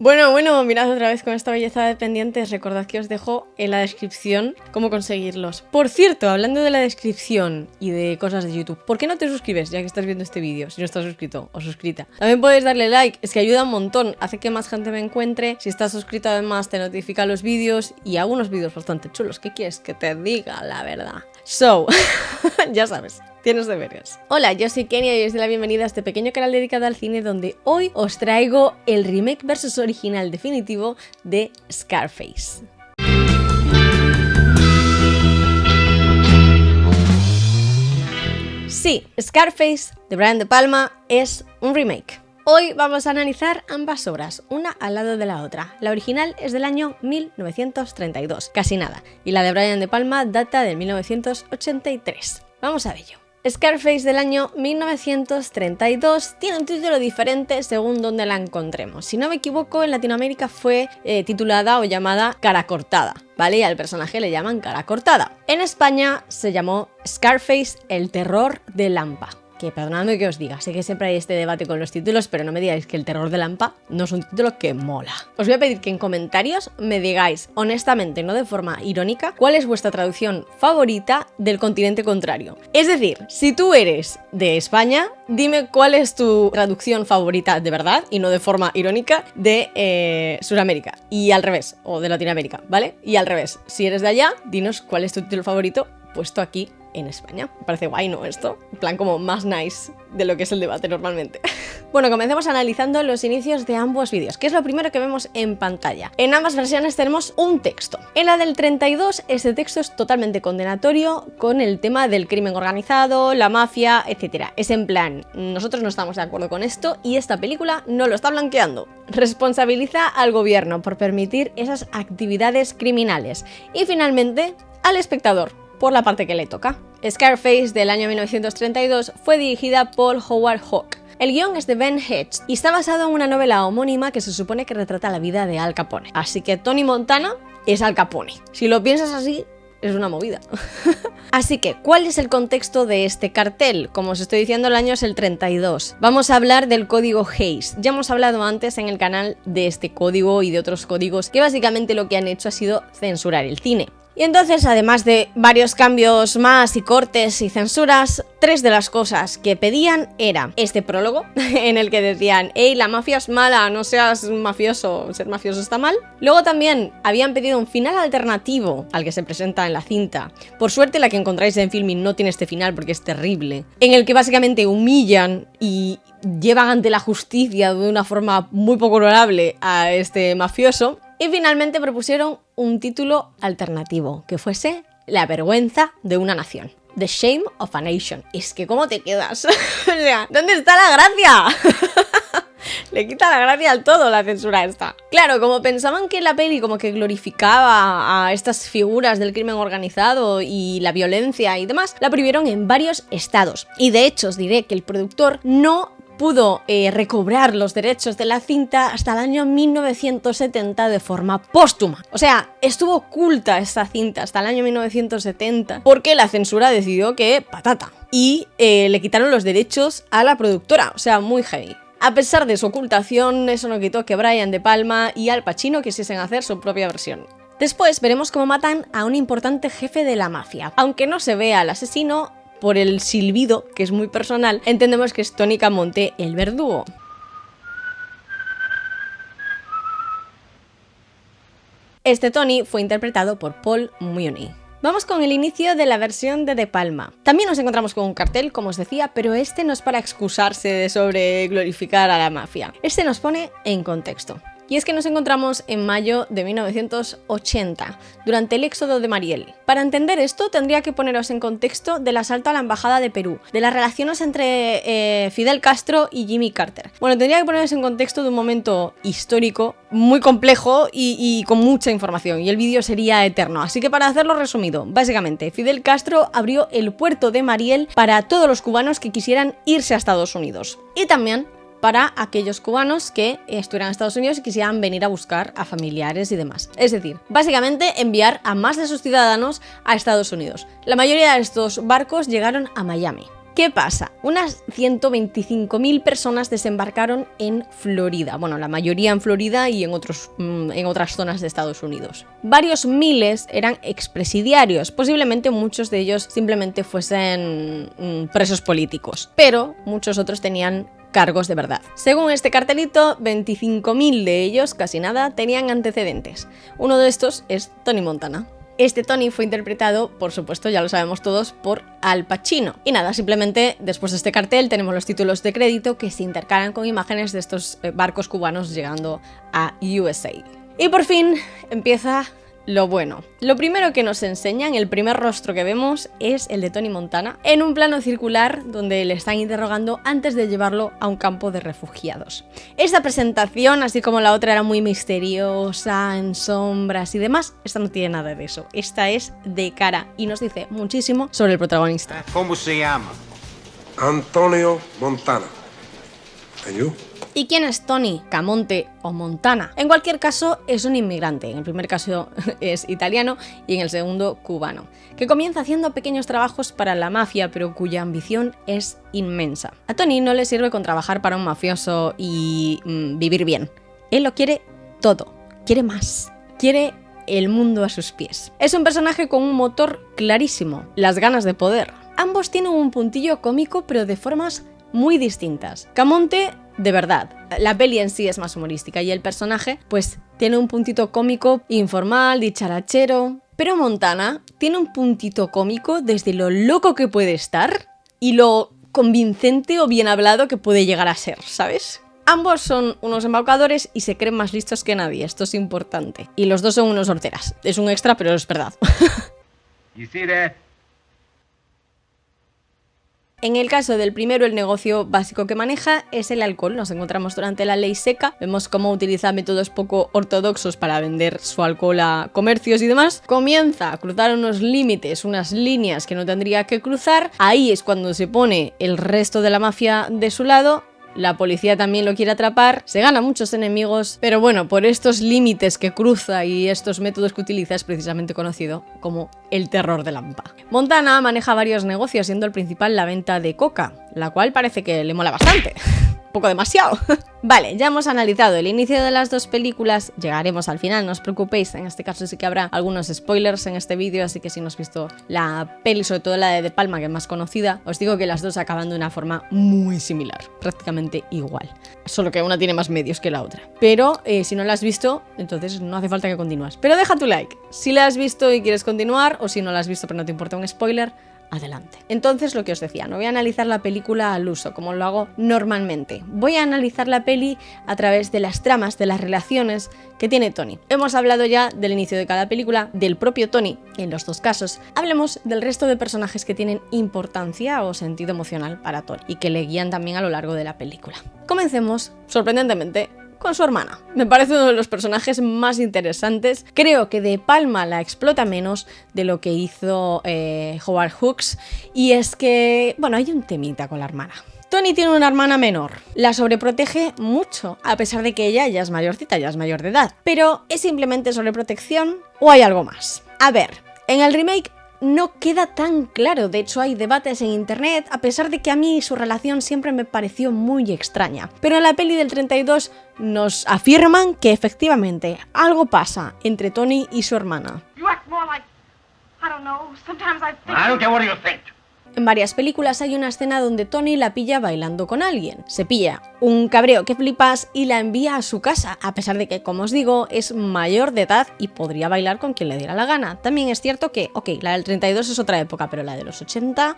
Bueno, mirad otra vez con esta belleza de pendientes. Recordad que os dejo en la descripción cómo conseguirlos. Por cierto, hablando de la descripción y de cosas de YouTube, ¿por qué no te suscribes ya que estás viendo este vídeo? Si no estás suscrito o suscrita. También podéis darle like, es que ayuda un montón, hace que más gente me encuentre. Si estás suscrito además te notifica los vídeos y hago unos vídeos bastante chulos. ¿Qué quieres que te diga? La verdad. Ya sabes. Tienes deberes. Hola, yo soy Kenia y os doy la bienvenida a este pequeño canal dedicado al cine donde hoy os traigo el remake versus original definitivo de Scarface. Sí, Scarface de Brian De Palma es un remake. Hoy vamos a analizar ambas obras, una al lado de la otra. La original es del año 1932, casi nada, y la de Brian De Palma data de 1983. Vamos a ello. Scarface del año 1932 tiene un título diferente según donde la encontremos. Si no me equivoco, en Latinoamérica fue titulada o llamada Cara Cortada, ¿vale? Y al personaje le llaman Cara Cortada. En España se llamó Scarface, el terror de Lampa. Que perdonadme que os diga, sé que siempre hay este debate con los títulos, pero no me digáis que el terror de Lampa no es un título que mola. Os voy a pedir que en comentarios me digáis, honestamente, no de forma irónica, cuál es vuestra traducción favorita del continente contrario. Es decir, si tú eres de España, dime cuál es tu traducción favorita de verdad, y no de forma irónica, de Sudamérica. Y al revés, o de Latinoamérica, ¿vale? Y al revés, si eres de allá, dinos cuál es tu título favorito puesto aquí en España. Me parece guay, ¿no? Esto, en plan como más nice de lo que es el debate normalmente. Bueno, comencemos analizando los inicios de ambos vídeos, que es lo primero que vemos en pantalla. En ambas versiones tenemos un texto. En la del 32, este texto es totalmente condenatorio con el tema del crimen organizado, la mafia, etc. Es en plan, nosotros no estamos de acuerdo con esto y esta película no lo está blanqueando. Responsabiliza al gobierno por permitir esas actividades criminales. Y finalmente, al espectador, por la parte que le toca. Scarface del año 1932 fue dirigida por Howard Hawks. El guión es de Ben Hedges y está basado en una novela homónima que se supone que retrata la vida de Al Capone. Así que Tony Montana es Al Capone. Si lo piensas así, es una movida. Así que, ¿cuál es el contexto de este cartel? Como os estoy diciendo, el año es el 32. Vamos a hablar del código Hays. Ya hemos hablado antes en el canal de este código y de otros códigos que básicamente lo que han hecho ha sido censurar el cine. Y entonces, además de varios cambios más y cortes y censuras, tres de las cosas que pedían era este prólogo, en el que decían, hey, la mafia es mala, no seas mafioso, ser mafioso está mal. Luego también habían pedido un final alternativo al que se presenta en la cinta. Por suerte la que encontráis en Filmin no tiene este final porque es terrible, en el que básicamente humillan y llevan ante la justicia de una forma muy poco honorable a este mafioso. Y finalmente propusieron un título alternativo, que fuese La vergüenza de una nación. The Shame of a Nation. Es que ¿cómo te quedas? O sea, ¿dónde está la gracia? Le quita la gracia al todo la censura esta. Claro, como pensaban que la peli como que glorificaba a estas figuras del crimen organizado y la violencia y demás, la prohibieron en varios estados. Y de hecho os diré que el productor no pudo recobrar los derechos de la cinta hasta el año 1970 de forma póstuma. O sea, estuvo oculta esta cinta hasta el año 1970 porque la censura decidió que patata. Y le quitaron los derechos a la productora, o sea, muy heavy. A pesar de su ocultación, eso no quitó que Brian De Palma y Al Pacino quisiesen hacer su propia versión. Después veremos cómo matan a un importante jefe de la mafia. Aunque no se vea al asesino, por el silbido, que es muy personal, entendemos que es Tony Camonte, el verdugo. Este Tony fue interpretado por Paul Muni. Vamos con el inicio de la versión de De Palma. También nos encontramos con un cartel, como os decía, pero este no es para excusarse de sobre glorificar a la mafia. Este nos pone en contexto. Y es que nos encontramos en mayo de 1980, durante el éxodo de Mariel. Para entender esto, tendría que poneros en contexto del asalto a la embajada de Perú, de las relaciones entre Fidel Castro y Jimmy Carter. Bueno, tendría que poneros en contexto de un momento histórico muy complejo y con mucha información, y el vídeo sería eterno. Así que para hacerlo resumido, básicamente, Fidel Castro abrió el puerto de Mariel para todos los cubanos que quisieran irse a Estados Unidos. Y también para aquellos cubanos que estuvieran en Estados Unidos y quisieran venir a buscar a familiares y demás. Es decir, básicamente enviar a más de sus ciudadanos a Estados Unidos. La mayoría de estos barcos llegaron a Miami. ¿Qué pasa? Unas 125.000 personas desembarcaron en Florida. Bueno, la mayoría en Florida y en otras zonas de Estados Unidos. Varios miles eran expresidiarios. Posiblemente muchos de ellos simplemente fuesen presos políticos. Pero muchos otros tenían cargos de verdad. Según este cartelito, 25.000 de ellos, casi nada, tenían antecedentes. Uno de estos es Tony Montana. Este Tony fue interpretado, por supuesto, ya lo sabemos todos, por Al Pacino. Y nada, simplemente después de este cartel tenemos los títulos de crédito que se intercalan con imágenes de estos barcos cubanos llegando a USA. Y por fin empieza lo bueno. Lo primero que nos enseñan, el primer rostro que vemos, es el de Tony Montana, en un plano circular donde le están interrogando antes de llevarlo a un campo de refugiados. Esta presentación, así como la otra, era muy misteriosa, en sombras y demás. Esta no tiene nada de eso. Esta es de cara y nos dice muchísimo sobre el protagonista. ¿Cómo se llama? Antonio Montana. ¿Y tú? ¿Y quién es Tony, Camonte o Montana? En cualquier caso, es un inmigrante. En el primer caso es italiano y en el segundo cubano, que comienza haciendo pequeños trabajos para la mafia, pero cuya ambición es inmensa. A Tony no le sirve con trabajar para un mafioso y vivir bien. Él lo quiere todo. Quiere más. Quiere el mundo a sus pies. Es un personaje con un motor clarísimo, las ganas de poder. Ambos tienen un puntillo cómico, pero de formas muy distintas. Camonte, de verdad, la peli en sí es más humorística y el personaje, pues, tiene un puntito cómico informal, dicharachero. Pero Montana tiene un puntito cómico desde lo loco que puede estar y lo convincente o bien hablado que puede llegar a ser, ¿sabes? Ambos son unos embaucadores y se creen más listos que nadie, esto es importante. Y los dos son unos horteras. Es un extra, pero es verdad. You see that? En el caso del primero, el negocio básico que maneja es el alcohol. Nos encontramos durante la ley seca, vemos cómo utiliza métodos poco ortodoxos para vender su alcohol a comercios y demás. Comienza a cruzar unos límites, unas líneas que no tendría que cruzar. Ahí es cuando se pone el resto de la mafia de su lado. La policía también lo quiere atrapar, se gana muchos enemigos, pero bueno, por estos límites que cruza y estos métodos que utiliza es precisamente conocido como el terror de Lampa. Montana maneja varios negocios, siendo el principal la venta de coca, la cual parece que le mola bastante. Un poco demasiado. Vale, ya hemos analizado el inicio de las dos películas, llegaremos al final, no os preocupéis, en este caso sí que habrá algunos spoilers en este vídeo, así que si no has visto la peli, sobre todo la de Palma, que es más conocida, os digo que las dos acaban de una forma muy similar, prácticamente igual, solo que una tiene más medios que la otra. Pero si no la has visto, entonces no hace falta que continúes. Pero deja tu like, si la has visto y quieres continuar, o si no la has visto pero no te importa un spoiler, adelante. Entonces, lo que os decía, no voy a analizar la película al uso, como lo hago normalmente. Voy a analizar la peli a través de las tramas, de las relaciones que tiene Tony. Hemos hablado ya del inicio de cada película, del propio Tony, en los dos casos. Hablemos del resto de personajes que tienen importancia o sentido emocional para Tony y que le guían también a lo largo de la película. Comencemos, sorprendentemente, con su hermana. Me parece uno de los personajes más interesantes. Creo que De Palma la explota menos de lo que hizo Howard Hawks. Y es que, bueno, hay un temita con la hermana. Tony tiene una hermana menor. La sobreprotege mucho, a pesar de que ella ya es mayorcita, ya es mayor de edad. Pero, ¿es simplemente sobreprotección o hay algo más? A ver, en el remake no queda tan claro, de hecho hay debates en internet, a pesar de que a mí su relación siempre me pareció muy extraña. Pero en la peli del 32 nos afirman que efectivamente algo pasa entre Tony y su hermana. I don't care what you think. En varias películas hay una escena donde Tony la pilla bailando con alguien. Se pilla un cabreo que flipas y la envía a su casa, a pesar de que, como os digo, es mayor de edad y podría bailar con quien le diera la gana. También es cierto que, ok, la del 32 es otra época, pero la de los 80...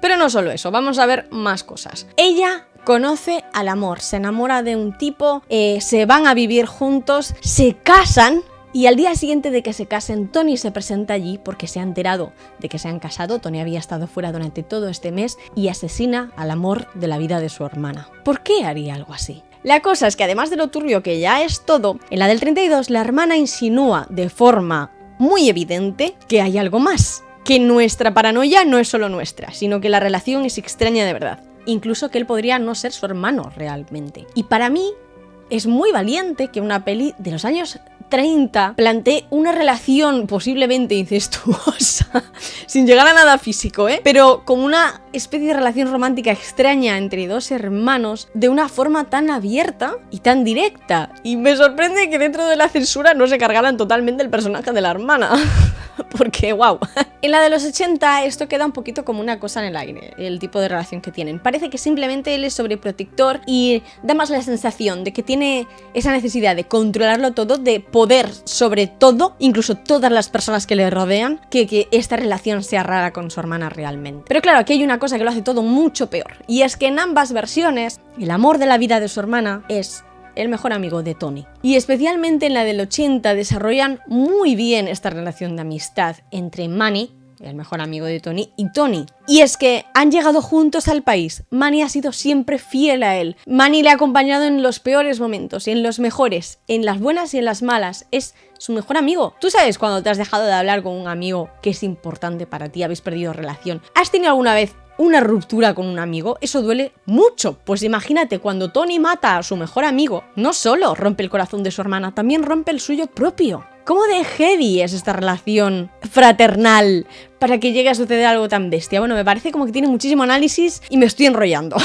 Pero no solo eso, vamos a ver más cosas. Ella conoce al amor, se enamora de un tipo, se van a vivir juntos, se casan. Y al día siguiente de que se casen, Tony se presenta allí porque se ha enterado de que se han casado. Tony había estado fuera durante todo este mes y asesina al amor de la vida de su hermana. ¿Por qué haría algo así? La cosa es que además de lo turbio que ya es todo, en la del 32 la hermana insinúa de forma muy evidente que hay algo más. Que nuestra paranoia no es solo nuestra, sino que la relación es extraña de verdad. Incluso que él podría no ser su hermano realmente. Y para mí es muy valiente que una peli de los años 30 planteé una relación posiblemente incestuosa, sin llegar a nada físico, pero como una especie de relación romántica extraña entre dos hermanos de una forma tan abierta y tan directa. Y me sorprende que dentro de la censura no se cargaran totalmente el personaje de la hermana. Porque, wow. En la de los 80 esto queda un poquito como una cosa en el aire, el tipo de relación que tienen. Parece que simplemente él es sobreprotector y da más la sensación de que tiene esa necesidad de controlarlo todo, de poder sobre todo, incluso todas las personas que le rodean, que esta relación sea rara con su hermana realmente. Pero claro, aquí hay una cosa que lo hace todo mucho peor, y es que en ambas versiones el amor de la vida de su hermana es el mejor amigo de Tony. Y especialmente en la del 80 desarrollan muy bien esta relación de amistad entre Manny, el mejor amigo de Tony, y Tony. Y es que han llegado juntos al país. Manny ha sido siempre fiel a él. Manny le ha acompañado en los peores momentos y en los mejores, en las buenas y en las malas. Es su mejor amigo. Tú sabes cuando te has dejado de hablar con un amigo que es importante para ti, habéis perdido relación. ¿Has tenido alguna vez una ruptura con un amigo? Eso duele mucho. Pues imagínate, cuando Tony mata a su mejor amigo, no solo rompe el corazón de su hermana, también rompe el suyo propio. ¿Cómo de heavy es esta relación fraternal para que llegue a suceder algo tan bestia? Bueno, me parece como que tiene muchísimo análisis y me estoy enrollando.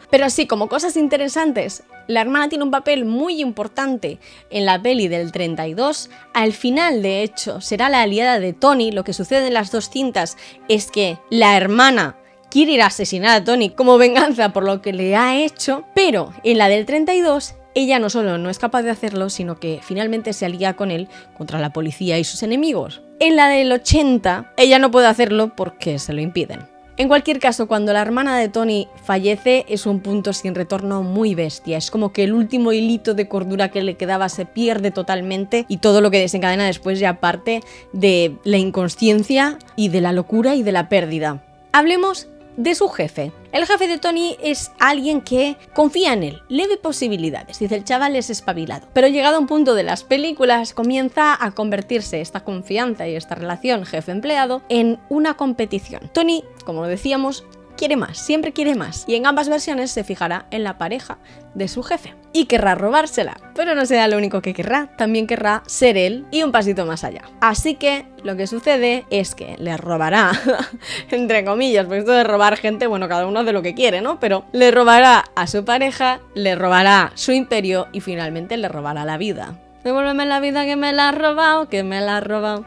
Pero sí, como cosas interesantes, la hermana tiene un papel muy importante en la peli del 32. Al final, de hecho, será la aliada de Tony. Lo que sucede en las dos cintas es que la hermana quiere ir a asesinar a Tony como venganza por lo que le ha hecho, pero en la del 32 ella no solo no es capaz de hacerlo, sino que finalmente se alía con él contra la policía y sus enemigos. En la del 80 ella no puede hacerlo porque se lo impiden. En cualquier caso, cuando la hermana de Tony fallece es un punto sin retorno muy bestia. Es como que el último hilito de cordura que le quedaba se pierde totalmente y todo lo que desencadena después ya parte de la inconsciencia y de la locura y de la pérdida. Hablemos de su jefe. El jefe de Tony es alguien que confía en él, le ve posibilidades, dice el chaval es espabilado. Pero llegado a un punto de las películas comienza a convertirse esta confianza y esta relación jefe-empleado en una competición. Tony, como decíamos, quiere más, siempre quiere más, y en ambas versiones se fijará en la pareja de su jefe y querrá robársela, pero no será lo único que querrá, también querrá ser él y un pasito más allá. Así que lo que sucede es que le robará, entre comillas, porque esto de robar gente, bueno, cada uno hace lo que quiere, ¿no? Pero le robará a su pareja, le robará su imperio y finalmente le robará la vida. Devuélveme la vida que me la has robado, que me la has robado.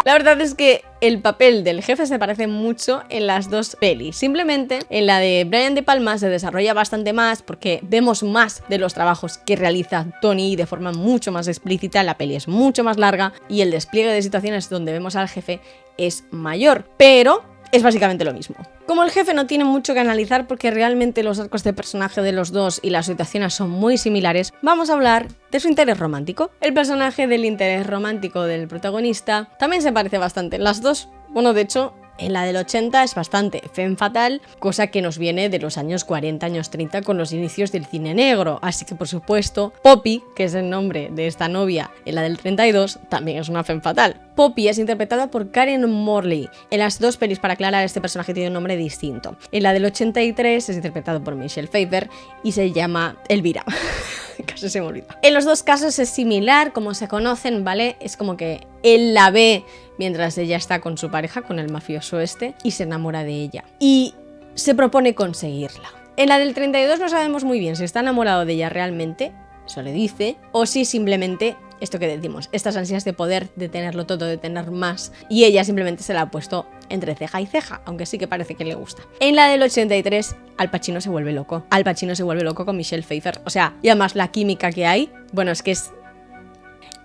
La verdad es que el papel del jefe se parece mucho en las dos pelis. Simplemente en la de Brian De Palma se desarrolla bastante más porque vemos más de los trabajos que realiza Tony de forma mucho más explícita. La peli es mucho más larga y el despliegue de situaciones donde vemos al jefe es mayor, pero es básicamente lo mismo. Como el jefe no tiene mucho que analizar porque realmente los arcos de personaje de los dos y las situaciones son muy similares, vamos a hablar de su interés romántico. El personaje del interés romántico del protagonista también se parece bastante en las dos. Bueno, de hecho, en la del 80 es bastante femme fatale, cosa que nos viene de los años 40, años 30 con los inicios del cine negro. Así que, por supuesto, Poppy, que es el nombre de esta novia en la del 32, también es una femme fatale. Poppy es interpretada por Karen Morley. En las dos pelis, para aclarar, este personaje tiene un nombre distinto. En la del 83 es interpretado por Michelle Pfeiffer y se llama Elvira. Casi se me olvida. En los dos casos es similar, como se conocen, ¿vale? Es como que él la ve mientras ella está con su pareja, con el mafioso este, y se enamora de ella. Y se propone conseguirla. En la del 32 no sabemos muy bien si está enamorado de ella realmente, eso le dice, o si simplemente, esto que decimos, estas ansias de poder, de tenerlo todo, de tener más, y ella simplemente se la ha puesto entre ceja y ceja, aunque sí que parece que le gusta. En la del 83, Al Pacino se vuelve loco. Al Pacino se vuelve loco con Michelle Pfeiffer. O sea, y además la química que hay, bueno, es que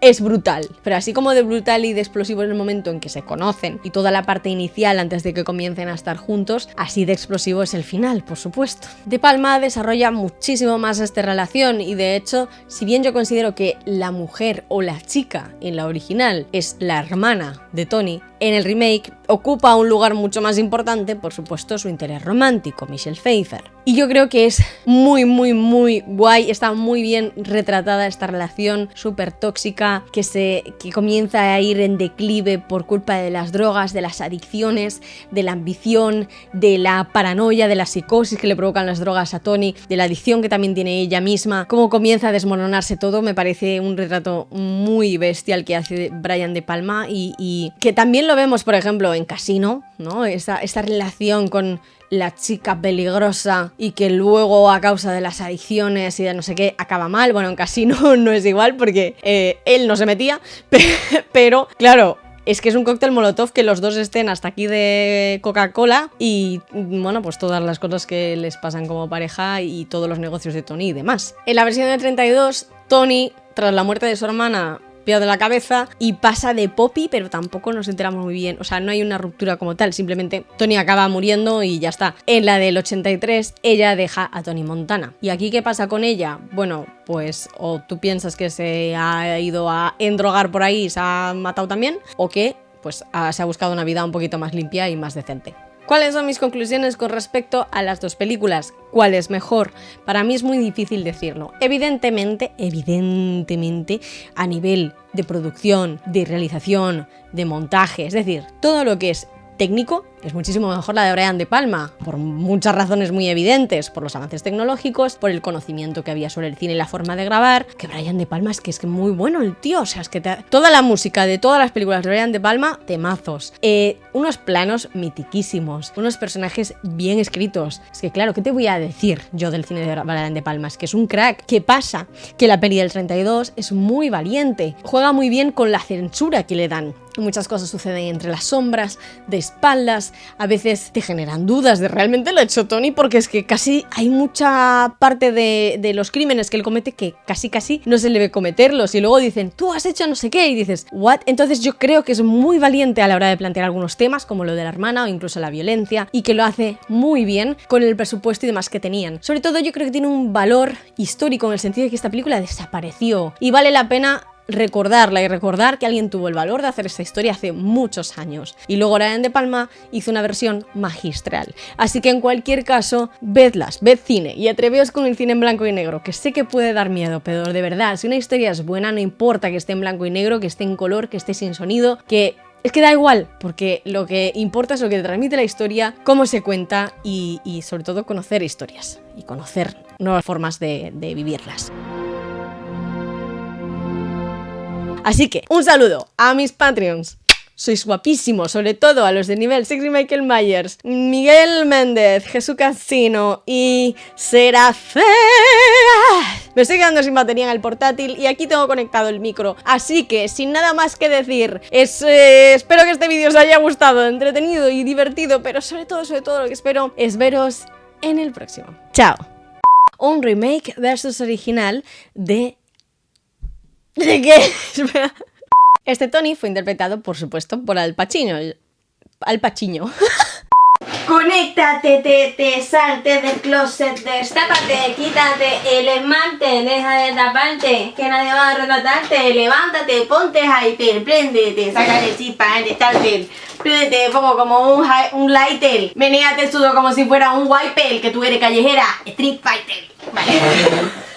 es brutal, pero así como de brutal y de explosivo en el momento en que se conocen y toda la parte inicial antes de que comiencen a estar juntos, así de explosivo es el final, por supuesto. De Palma desarrolla muchísimo más esta relación y de hecho, si bien yo considero que la mujer o la chica en la original es la hermana de Tony, En el remake ocupa un lugar mucho más importante, por supuesto, su interés romántico, Michelle Pfeiffer. Y yo creo que es muy guay, está muy bien retratada esta relación súper tóxica que comienza a ir en declive por culpa de las drogas, de las adicciones, de la ambición, de la paranoia, de la psicosis que le provocan las drogas a Tony, de la adicción que también tiene ella misma, cómo comienza a desmoronarse todo. Me parece un retrato muy bestial que hace Brian De Palma y que también lo vemos, por ejemplo, en Casino, ¿no? Esta relación con la chica peligrosa y que luego a causa de las adicciones y de no sé qué acaba mal. Bueno, en Casino no es igual porque él no se metía, pero claro, es que es un cóctel molotov que los dos estén hasta aquí de Coca-Cola y, bueno, pues todas las cosas que les pasan como pareja y todos los negocios de Tony y demás. En la versión de 32, Tony, tras la muerte de su hermana, pierde la cabeza y pasa de Poppy, pero tampoco nos enteramos muy bien. O sea, no hay una ruptura como tal, simplemente Tony acaba muriendo y ya está. En la del 83, ella deja a Tony Montana. ¿Y aquí qué pasa con ella? Bueno, pues o tú piensas que se ha ido a endrogar por ahí y se ha matado también, o que pues se ha buscado una vida un poquito más limpia y más decente. ¿Cuáles son mis conclusiones con respecto a las dos películas? ¿Cuál es mejor? Para mí es muy difícil decirlo. Evidentemente, a nivel de producción, de realización, de montaje, es decir, todo lo que es técnico, es muchísimo mejor la de Brian De Palma, por muchas razones muy evidentes, por los avances tecnológicos, por el conocimiento que había sobre el cine y la forma de grabar, que Brian De Palma es que muy bueno el tío, o sea, es que toda la música de todas las películas de Brian De Palma, temazos, unos planos mitiquísimos, unos personajes bien escritos. Es que claro, ¿qué te voy a decir yo del cine de Brian De Palma? Es que es un crack. ¿Qué pasa? Que la peli del 32 es muy valiente, juega muy bien con la censura que le dan. Muchas cosas suceden entre las sombras, de espaldas, a veces te generan dudas de realmente lo ha hecho Tony, porque es que casi hay mucha parte de los crímenes que él comete que casi no se le ve cometerlos y luego dicen, tú has hecho no sé qué y dices, ¿what? Entonces yo creo que es muy valiente a la hora de plantear algunos temas como lo de la hermana o incluso la violencia y que lo hace muy bien con el presupuesto y demás que tenían. Sobre todo yo creo que tiene un valor histórico en el sentido de que esta película desapareció y vale la pena recordarla y recordar que alguien tuvo el valor de hacer esta historia hace muchos años. Y luego Brian De Palma hizo una versión magistral. Así que en cualquier caso, vedlas, ved cine y atreveos con el cine en blanco y negro, que sé que puede dar miedo, pero de verdad, si una historia es buena, no importa que esté en blanco y negro, que esté en color, que esté sin sonido, que es que da igual, porque lo que importa es lo que te transmite la historia, cómo se cuenta y sobre todo conocer historias y conocer nuevas formas de vivirlas. Así que, un saludo a mis Patreons. Sois guapísimos, sobre todo a los de nivel Sexy Michael Myers, Miguel Méndez, Jesús Casino y Serafé. Me estoy quedando sin batería en el portátil y aquí tengo conectado el micro. Así que, sin nada más que decir, espero que este vídeo os haya gustado, entretenido y divertido, pero sobre todo lo que espero es veros en el próximo. ¡Chao! Un remake versus original ¿De qué? Espera. Este Tony fue interpretado, por supuesto, por Al Pacino. Al Pacino. Conéctate, salte del closet, destápate, quítate el esmalte, deja de taparte, que nadie va a retratarte, levántate, ponte hyper, préndete, sácale chispa en el starter, préndete poco como un lighter, menéate sudo como si fuera un wiper, que tú eres callejera, Street Fighter, vale.